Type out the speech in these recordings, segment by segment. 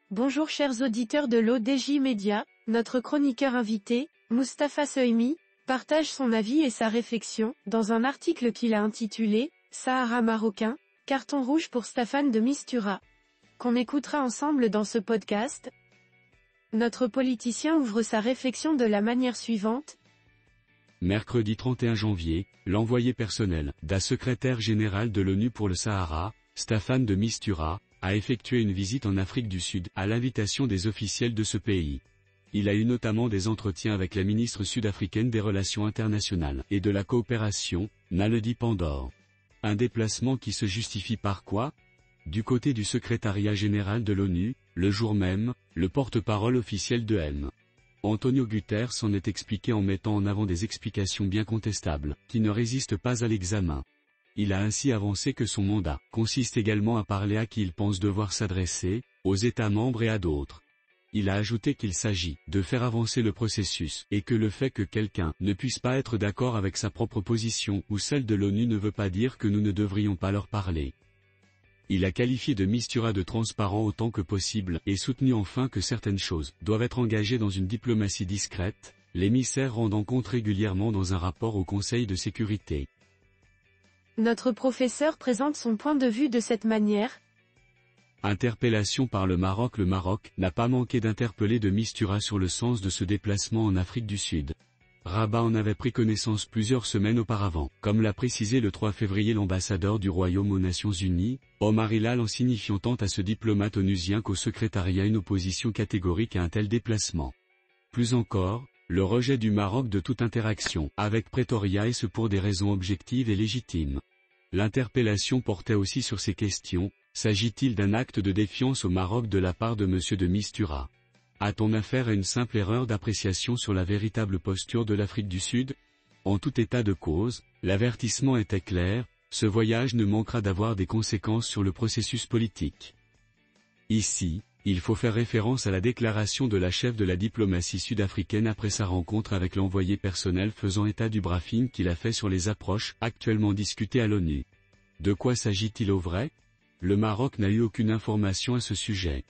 Bonjour chers auditeurs de l'ODJ Média, notre chroniqueur invité, Moustapha Sohimi, partage son avis et sa réflexion, dans un article qu'il a intitulé « Sahara marocain, carton rouge pour Staffan de Mistura », qu'on écoutera ensemble dans ce podcast. Notre politicien ouvre sa réflexion de la manière suivante. Mercredi 31 janvier, l'envoyé personnel d'un secrétaire général de l'ONU pour le Sahara, Staffan de Mistura, a effectué une visite en Afrique du Sud à l'invitation des officiels de ce pays. Il a eu notamment des entretiens avec la ministre sud-africaine des Relations internationales et de la coopération, Naledi Pandor. Un déplacement qui se justifie par quoi? Du côté du secrétariat général de l'ONU, le jour même, le porte-parole officiel de M. Antonio Guterres s'en est expliqué en mettant en avant des explications bien contestables, qui ne résistent pas à l'examen. Il a ainsi avancé que son mandat consiste également à parler à qui il pense devoir s'adresser, aux États membres et à d'autres. Il a ajouté qu'il s'agit de faire avancer le processus, et que le fait que quelqu'un ne puisse pas être d'accord avec sa propre position ou celle de l'ONU ne veut pas dire que nous ne devrions pas leur parler. Il a qualifié de Mistura de transparent autant que possible et soutenu enfin que certaines choses doivent être engagées dans une diplomatie discrète, l'émissaire rendant compte régulièrement dans un rapport au Conseil de sécurité. Notre professeur présente son point de vue de cette manière. Interpellation par le Maroc. Le Maroc n'a pas manqué d'interpeller de Mistura sur le sens de ce déplacement en Afrique du Sud. Rabat en avait pris connaissance plusieurs semaines auparavant, comme l'a précisé le 3 février l'ambassadeur du Royaume aux Nations Unies, Omar Hilal, en signifiant tant à ce diplomate onusien qu'au secrétariat une opposition catégorique à un tel déplacement. Plus encore, le rejet du Maroc de toute interaction avec Pretoria, et ce pour des raisons objectives et légitimes. L'interpellation portait aussi sur ces questions: s'agit-il d'un acte de défiance au Maroc de la part de M. de Mistura? A-t-on affaire à une simple erreur d'appréciation sur la véritable posture de l'Afrique du Sud? En tout état de cause, l'avertissement était clair, ce voyage ne manquera d'avoir des conséquences sur le processus politique. Ici, il faut faire référence à la déclaration de la chef de la diplomatie sud-africaine après sa rencontre avec l'envoyé personnel, faisant état du briefing qu'il a fait sur les approches actuellement discutées à l'ONU. De quoi s'agit-il au vrai? Le Maroc n'a eu aucune information à ce sujet.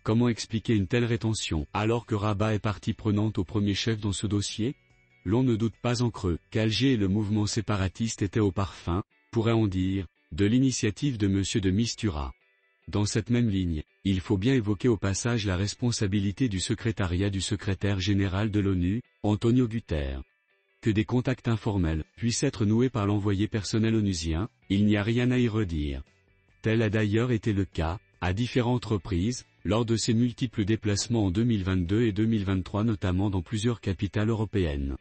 Comment expliquer une telle rétention, alors que Rabat est partie prenante au premier chef dans ce dossier? L'on ne doute pas en creux qu'Alger et le mouvement séparatiste étaient au parfum, pourrait-on dire, de l'initiative de M. de Mistura. Dans cette même ligne, il faut bien évoquer au passage la responsabilité du secrétariat du secrétaire général de l'ONU, Antonio Guterres. Que des contacts informels puissent être noués par l'envoyé personnel onusien, il n'y a rien à y redire. Tel a d'ailleurs été le cas, à différentes reprises, lors de ses multiples déplacements en 2022 et 2023, notamment dans plusieurs capitales européennes.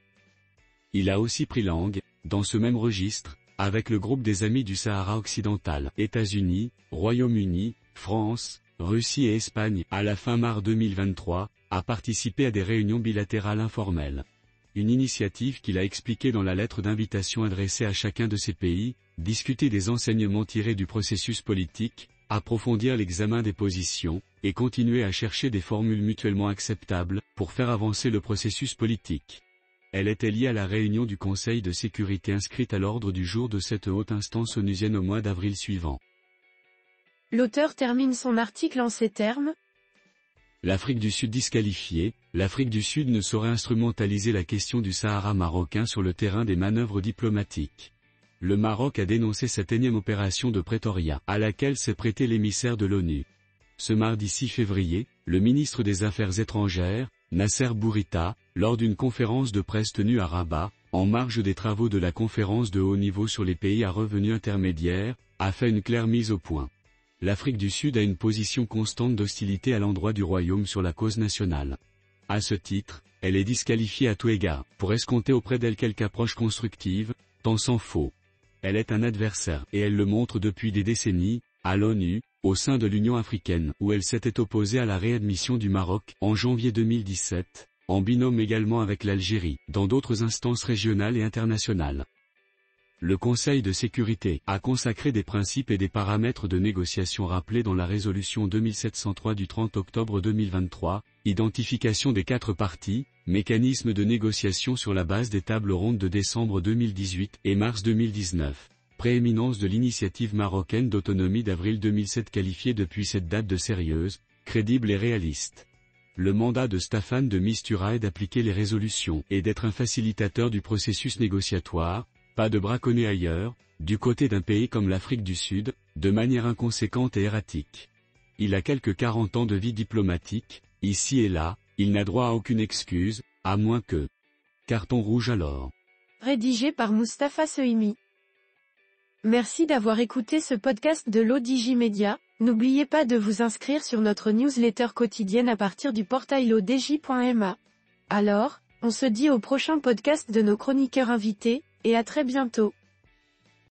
Il a aussi pris langue, dans ce même registre, avec le groupe des Amis du Sahara occidental, États-Unis, Royaume-Uni, France, Russie et Espagne, à la fin mars 2023, a participé à des réunions bilatérales informelles. Une initiative qu'il a expliquée dans la lettre d'invitation adressée à chacun de ces pays: discuter des enseignements tirés du processus politique, approfondir l'examen des positions, et continuer à chercher des formules mutuellement acceptables, pour faire avancer le processus politique. Elle était liée à la réunion du Conseil de sécurité inscrite à l'ordre du jour de cette haute instance onusienne au mois d'avril suivant. L'auteur termine son article en ces termes. L'Afrique du Sud disqualifiée. L'Afrique du Sud ne saurait instrumentaliser la question du Sahara marocain sur le terrain des manœuvres diplomatiques. Le Maroc a dénoncé cette énième opération de Pretoria, à laquelle s'est prêté l'émissaire de l'ONU. Ce mardi 6 février, le ministre des Affaires étrangères, Nasser Bourita, lors d'une conférence de presse tenue à Rabat, en marge des travaux de la conférence de haut niveau sur les pays à revenus intermédiaires, a fait une claire mise au point. L'Afrique du Sud a une position constante d'hostilité à l'endroit du Royaume sur la cause nationale. À ce titre, elle est disqualifiée à tout égard, pour escompter auprès d'elle quelque approche constructive, tant s'en faut. Elle est un adversaire, et elle le montre depuis des décennies, à l'ONU, au sein de l'Union africaine, où elle s'était opposée à la réadmission du Maroc, en janvier 2017, en binôme également avec l'Algérie, dans d'autres instances régionales et internationales. Le Conseil de sécurité a consacré des principes et des paramètres de négociation rappelés dans la résolution 2703 du 30 octobre 2023, identification des 4 parties, mécanisme de négociation sur la base des tables rondes de décembre 2018 et mars 2019. Prééminence de l'initiative marocaine d'autonomie d'avril 2007 qualifiée depuis cette date de sérieuse, crédible et réaliste. Le mandat de Staffan de Mistura est d'appliquer les résolutions et d'être un facilitateur du processus négociatoire, pas de braconner ailleurs, du côté d'un pays comme l'Afrique du Sud, de manière inconséquente et erratique. Il a quelques 40 ans de vie diplomatique, ici et là, il n'a droit à aucune excuse, à moins que... Carton rouge alors. Rédigé par Mustapha Sohimi. Merci d'avoir écouté ce podcast de l'ODJ Media. N'oubliez pas de vous inscrire sur notre newsletter quotidienne à partir du portail lodj.ma. Alors, on se dit au prochain podcast de nos chroniqueurs invités, et à très bientôt.